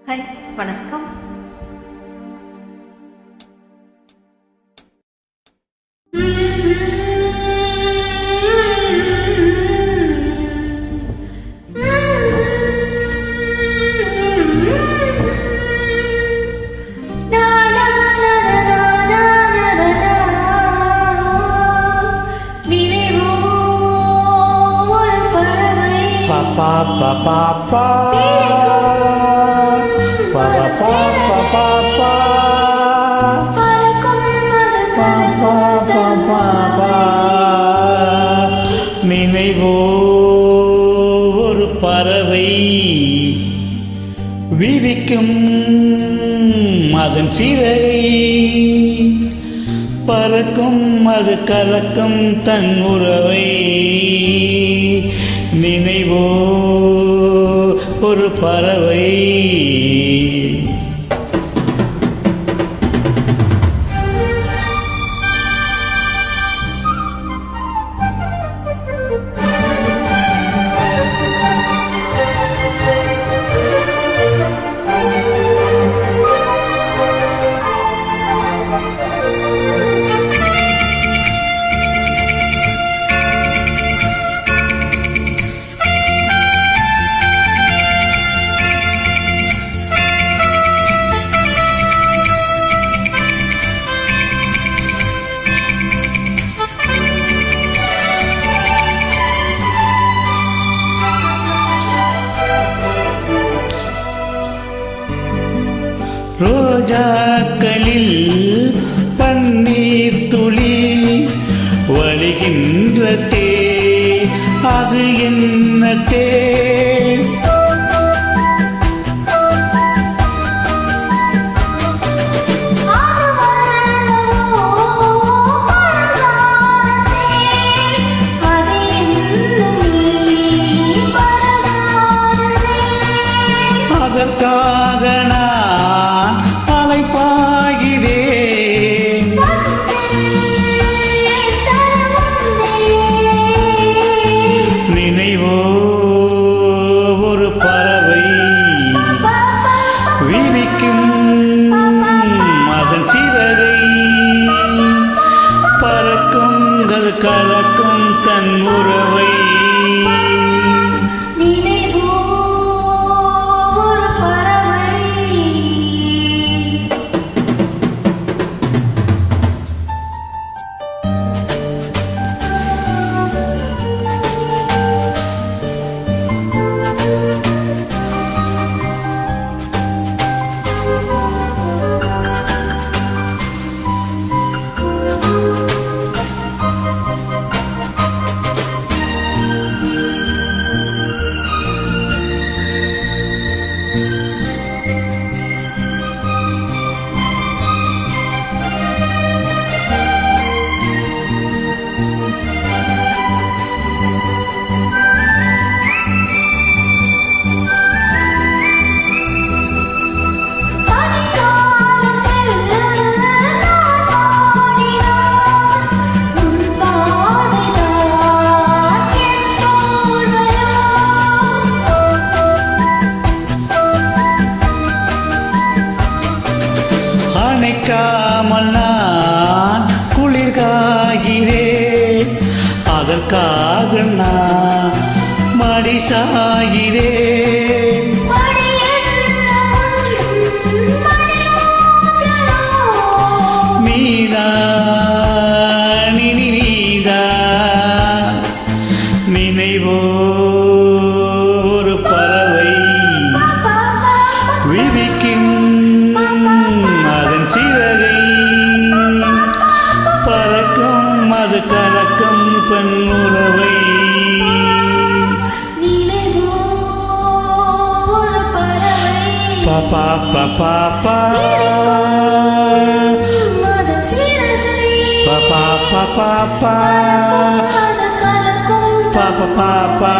Hi, வணக்கம். Pa pa pa pa pa pa pa pa pa நினைவோ ஒரு பறவை விரிக்கும் அதன் சிறகை பறக்கும் அது கலக்கும் தன் உறவை நினைவோ ஒரு பறவை ரோஜாக்களில் பன்னீர் துளி வழிகின்ற தே அது என்ன தே அதற்காக நான் அலைப்பாகிறேன். நினைவோ ஒரு பறவை விரிக்கும் அதன் சிறகை பறக்கும் கலக்கும் தன் உறவை அணைக்காமல் நான் குளிர்காகிறேன். அதற்காக நான் மடி சாகிறேன். நீதா நீதா நினைவோ ஒரு பறவை விரிக்கும் அதன் சிறகை பறக்கும் அது கலக்கும் பெண் உறவை பாப்பா பாப்பா பாப்பா பாப்பா பாப்பா பாப்பா